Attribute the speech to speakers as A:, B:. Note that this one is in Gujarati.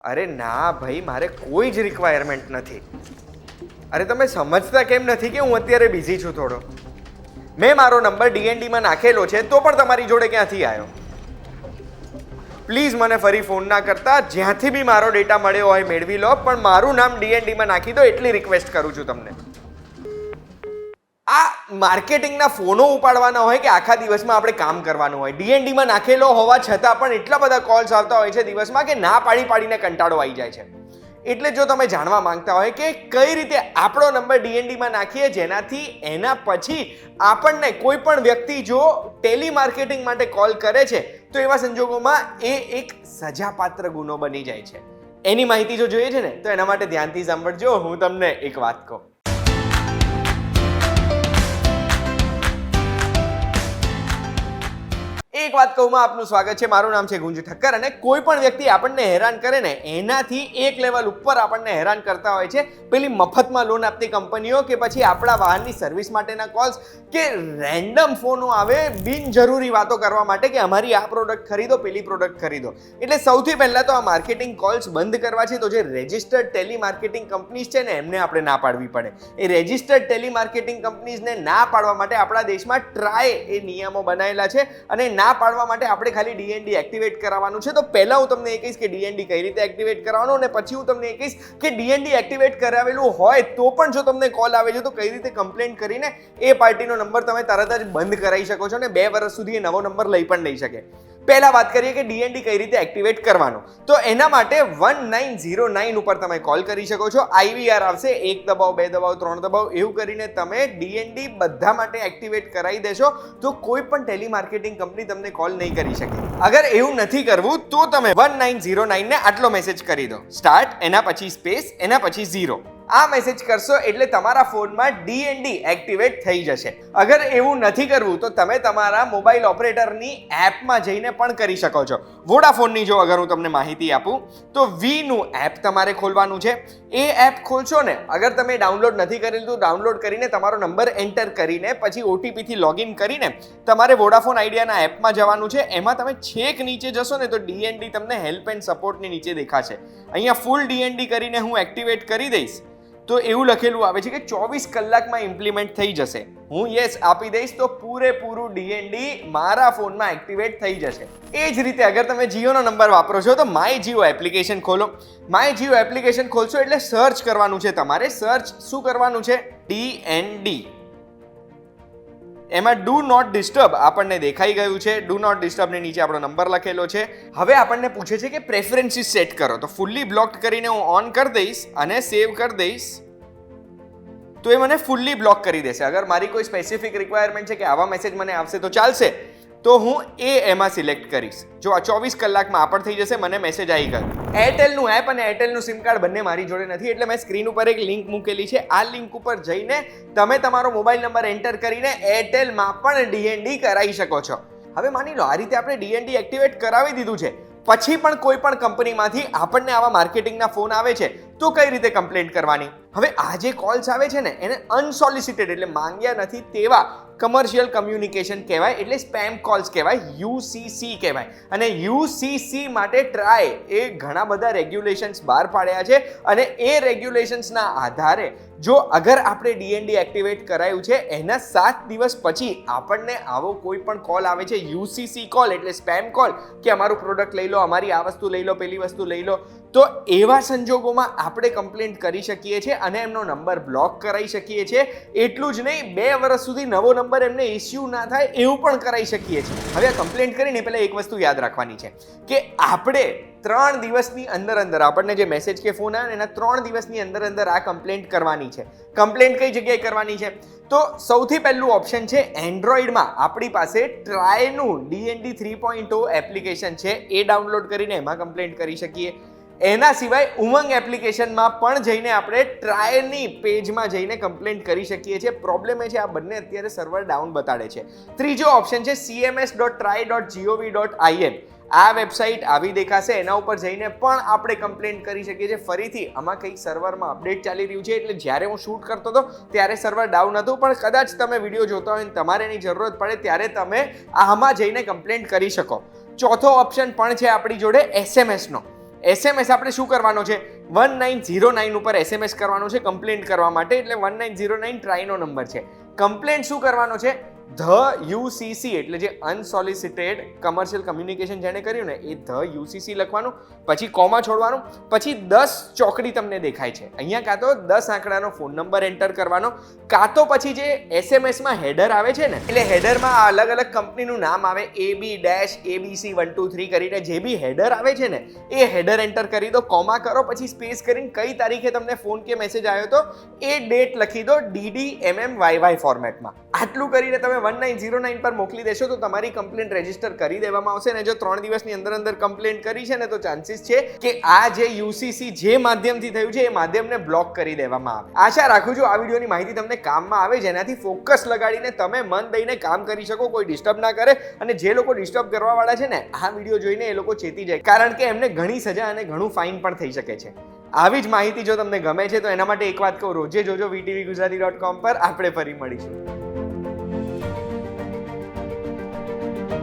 A: અરે ના ભાઈ, મારે કોઈ જ રિક્વાયરમેન્ટ નથી. અરે તમે સમજતા કેમ નથી કે હું અત્યારે બિઝી છું થોડો? મેં મારો નંબર ડીએનડીમાં નાખેલો છે તો પણ તમારી જોડે ક્યાંથી આવ્યો? પ્લીઝ મને ફરી ફોન ના કરતા. જ્યાંથી બી મારો ડેટા મળ્યો હોય મેળવી લો, પણ મારું નામ ડીએનડીમાં નાખી દો એટલી રિક્વેસ્ટ કરું છું તમને. આ માર્કેટિંગના ફોનો ઉપાડવાના હોય કે આખા દિવસમાં આપણે કામ કરવાનું હોય? ડીએનડીમાં નાખેલો હોવા છતાં પણ એટલા બધા કોલ્સ આવતા હોય છે દિવસમાં કે ના પાડીને કંટાળો આવી જાય છે. એટલે જો તમે જાણવા માંગતા હોય કે કઈ રીતે આપણો નંબર ડીએનડીમાં નાખીએ જેનાથી એના પછી આપણને કોઈ પણ વ્યક્તિ જો ટેલી માર્કેટિંગ માટે કોલ કરે છે તો એવા સંજોગોમાં એ એક સજાપાત્ર ગુનો બની જાય છે, એની માહિતી જો જોઈએ છે ને તો એના માટે ધ્યાનથી સાંભળજો. હું તમને એક વાત કહું. એક વાત કહુંમાં આપનું સ્વાગત છે. મારું નામ છે ગુંજ ઠક્કર અને કોઈ પણ વ્યક્તિ આપણને હેરાન કરે ને એનાથી એક લેવલ ઉપર આપણને હેરાન કરતા હોય છે પેલી મફતમાં લોન આપતી કંપનીઓ, કે પછી આપણા વાહનની સર્વિસ માટેના કોલ્સ, કે રેન્ડમ ફોનો આવે બિનજરૂરી વાતો કરવા માટે કે અમારી આ પ્રોડક્ટ ખરીદો, પેલી પ્રોડક્ટ ખરીદો. એટલે સૌથી પહેલા તો આ માર્કેટિંગ કોલ્સ બંધ કરવા છે તો જે રેજિસ્ટર્ડ ટેલી માર્કેટિંગ કંપનીઝ છે ને એમને આપણે ના પાડવી પડે. એ રેજિસ્ટર્ડ ટેલી માર્કેટિંગ કંપનીઝને ના પાડવા માટે આપણા દેશમાં ટ્રાય એ નિયમો બનાવેલા છે અને ના પાડવા માટે આપણે ખાલી ડીએનડી એક્ટિવેટ કરાવવાનું છે. તો પહેલા હું તમને એ કહીશ કે ડીએનડી કઈ રીતે એક્ટિવેટ કરવાનું, અને પછી હું તમને એ કહીશ કે ડીએનડી એક્ટિવેટ કરાવેલું હોય તો પણ જો તમને કોલ આવે છે તો કઈ રીતે કમ્પ્લેન્ટ કરીને એ પાર્ટીનો નંબર તમે તરત જ બંધ કરાવી શકો છો અને 2 વર્ષ સુધી એ નવો નંબર લઈ પણ નહીં શકે. પહેલા વાત કરીએ કે ડીએનડી કઈ રીતે એક્ટિવેટ કરવાનું. તો એના માટે 1909 ઉપર તમે કોલ કરી શકો છો. IVR આવશે, 1 દબાવો, 2 દબાવો, 3 દબાવો, એવું કરીને તમે ડીએનડી બધા માટે એક્ટિવેટ કરાવી દેશો તો કોઈ પણ ટેલી માર્કેટિંગ કંપની તમને કોલ નહીં કરી શકે. અગર એવું નથી કરવું તો તમે 1909 ને આટલો મેસેજ કરી દો, સ્ટાર્ટ, એના પછી સ્પેસ, એના પછી 0. આ મેસેજ કરશો એટલે તમારા ફોનમાં ડીએનડી એક્ટિવેટ થઈ જશે. અગર એવું નથી કરવું તો તમે તમારા મોબાઈલ ઓપરેટરની એપમાં જઈને પણ કરી શકો છો. વોડાફોનની જો અગર હું તમને માહિતી આપું તો વીનું એપ તમારે ખોલવાનું છે. એ એપ ખોલશો ને, અગર તમે ડાઉનલોડ નથી કરેલું તો ડાઉનલોડ કરીને તમારો નંબર એન્ટર કરીને પછી ઓટીપીથી લોગિન કરીને તમારે વોડાફોન આઈડિયાના એપમાં જવાનું છે. એમાં તમે છેક નીચે જશો ને તો ડીએનડી તમને હેલ્પ એન્ડ સપોર્ટની નીચે દેખાશે. અહીંયા ફૂલ ડીએનડી કરીને હું એક્ટિવેટ કરી દઈશ તો એવું લખેલું આવે છે કે 24 કલાકમાં ઇમ્પ્લિમેન્ટ થઈ જશે. હું યસ આપી દઈશ તો પૂરેપૂરું ડીએનડી મારા ફોનમાં એક્ટિવેટ થઈ જશે. એ જ રીતે અગર તમે જીઓનો નંબર વાપરો છો તો માય જીઓ એપ્લિકેશન ખોલો. માય જીઓ એપ્લિકેશન ખોલશો એટલે સર્ચ કરવાનું છે તમારે. સર્ચ શું કરવાનું છે? ડીએનડી. એમાં ડુ નોટ ડિસ્ટર્બ આપણને દેખાઈ ગયું છે. ડુ નોટ ડિસ્ટર્બની નીચે આપણો નંબર લખેલો છે. હવે આપણને પૂછે છે કે પ્રેફરન્સીસ સેટ કરો, તો ફૂલ્લી બ્લોક્ડ કરીને હું ઓન કરી દઈશ અને સેવ કરી દઈશ તો એ મને ફૂલ્લી બ્લોક કરી દેશે. અગર મારી કોઈ સ્પેસિફિક રિક્વાયરમેન્ટ છે કે આવા મેસેજ મને આવશે તો ચાલશે તો હું એમાં સિલેક્ટ કરીશ. જો આ 24 કલાકમાં આ પણ થઈ જશે, મને મેસેજ આવી ગયો. એરટેલનું એપ અને એરટેલનું સિમ કાર્ડ બંને મારી જોડે નથી એટલે મેં સ્ક્રીન ઉપર એક લિંક મૂકેલી છે. આ લિંક ઉપર જઈને તમે તમારો મોબાઈલ નંબર એન્ટર કરીને એરટેલમાં પણ ડીએનડી કરાવી શકો છો. હવે માની લો આ રીતે આપણે ડીએનડી એક્ટિવેટ કરાવી દીધું છે, પછી પણ કોઈ પણ કંપનીમાંથી આપણને આવા માર્કેટિંગના ફોન આવે છે તો કઈ રીતે કમ્પ્લેન્ટ કરવાની? હવે આ જે કોલ્સ આવે છે ને એને અનસોલિસિટેડ એટલે માંગ્યા નથી તેવા કમર્શિયલ કમ્યુનિકેશન કહેવાય, એટલે સ્પેમ કોલ્સ કહેવાય, યુસીસી કહેવાય. અને યુસીસી માટે ટ્રાય એ ઘણા બધા રેગ્યુલેશન્સ બહાર પાડ્યા છે અને એ રેગ્યુલેશન્સના આધારે જો અગર આપણે ડીએનડી એક્ટિવેટ કરાયું છે એના 7 દિવસ પછી આપણને આવો કોઈ પણ કોલ આવે છે યુસીસી કોલ એટલે સ્પેમ કોલ કે અમારું પ્રોડક્ટ લઈ લો, અમારી આ વસ્તુ લઈ લો, પેલી વસ્તુ લઈ લો, તો એવા સંજોગોમાં આપણે કમ્પ્લેન્ટ કરી શકીએ છીએ અને એમનો નંબર બ્લોક કરાવી શકીએ છીએ. એટલું જ નહીં, 2 વર્ષ સુધી નવો નંબર એમને ઇસ્યુ ના થાય એવું પણ કરાવી શકીએ છીએ. હવે આ કમ્પ્લેન્ટ કરીને પહેલા એક વસ્તુ યાદ રાખવાની છે કે આપણે 3 દિવસની અંદર આપણને જે મેસેજ કે ફોન આવે એના 3 દિવસની અંદર આ કમ્પ્લેન્ટ કરવાની છે. કમ્પ્લેન્ટ કઈ જગ્યાએ કરવાની છે? તો સૌથી પહેલું ઓપ્શન છે એન્ડ્રોઈડમાં આપણી પાસે ટ્રાયનું ડીએનડી 3.0 એપ્લિકેશન છે, એ ડાઉનલોડ કરીને એમાં કમ્પ્લેન્ટ કરી શકીએ. એના સિવાય ઉમંગ એપ્લિકેશનમાં પણ જઈને આપણે ટ્રાયની પેજમાં જઈને કમ્પ્લેન્ટ કરી શકીએ છીએ. પ્રોબ્લેમ એ છે આ બંને અત્યારે સર્વર ડાઉન બતાડે છે. ત્રીજો ઓપ્શન છે cms.try.gov.in. આ વેબસાઇટ આવી દેખાશે, એના ઉપર જઈને પણ આપણે કમ્પ્લેન્ટ કરી શકીએ છીએ. ફરીથી આમાં કંઈક સર્વરમાં અપડેટ ચાલી રહ્યું છે એટલે જ્યારે હું શૂટ કરતો હતો ત્યારે સર્વર ડાઉન હતું, પણ કદાચ તમે વિડીયો જોતા હોય અને તમારે એની જરૂરત પડે ત્યારે તમે આમાં જઈને કમ્પ્લેન્ટ કરી શકો. ચોથો ઓપ્શન પણ છે આપણી જોડે એસએમએસનો. SMS આપણે શું કરવાનો છે 1909 ઉપર SMS કરવાનો છે કમ્પ્લેન્ટ કરવા માટે, એટલે 1909 ટ્રાયનો નંબર છે. કમ્પ્લેન્ટ શું કરવાનો છે ધ UCC એટલે જે અનસોલિસિટેડ કમર્શિયલ કમ્યુનિકેશન જેણે કર્યું ને એ ધ UCC લખવાનું, પછી કોમા છોડવાનું, પછી 10 ચોકડી તમને દેખાય છે અહીંયા, કાં તો 10 આંકડાનો ફોન નંબર એન્ટર કરવાનો, કાં તો પછી જે SMS માં હેડર આવે છે ને એટલે હેડરમાં અલગ અલગ કંપનીનું નામ આવે AB-ABC123 કરીને જે બી હેડર આવે છે ને એ હેડર એન્ટર કરી દો, કોમા કરો, પછી સ્પેસ કરીને કઈ તારીખે તમને ફોન કે મેસેજ આવ્યો તો એ ડેટ લખી દો DDMMYY ફોર્મેટમાં. આટલું કરીને તમે 1909 પર મોકલી દેશો તો તમારી કમ્પ્લેન્ટ રજીસ્ટર કરી દેવામાં આવશે. અને જો 3 દિવસની અંદર કમ્પ્લેન્ટ કરી છે ને તો ચાન્સીસ છે કે આ જે UCC જે માધ્યમથી થયું છે એ માધ્યમને બ્લોક કરી દેવામાં આવે. આશા રાખું છું આ વિડીયોની માહિતી તમને કામમાં આવે, જેનાથી ફોકસ લગાડીને તમે મન દઈને કામ કરી શકો, કોઈ ડિસ્ટર્બ ના કરે. અને જે લોકો ડિસ્ટર્બ કરવાવાળા છે ને આ વિડીયો જોઈને એ લોકો ચેતી જાય, કારણ કે એમને ઘણી સજા અને ઘણું ફાઇન પણ થઈ શકે છે. આવી જ માહિતી જો તમને ગમે છે તો એના માટે એક વાત કહું, રોજે જોજો VTVGujarati.com પર. આપણે ફરી મળીશું.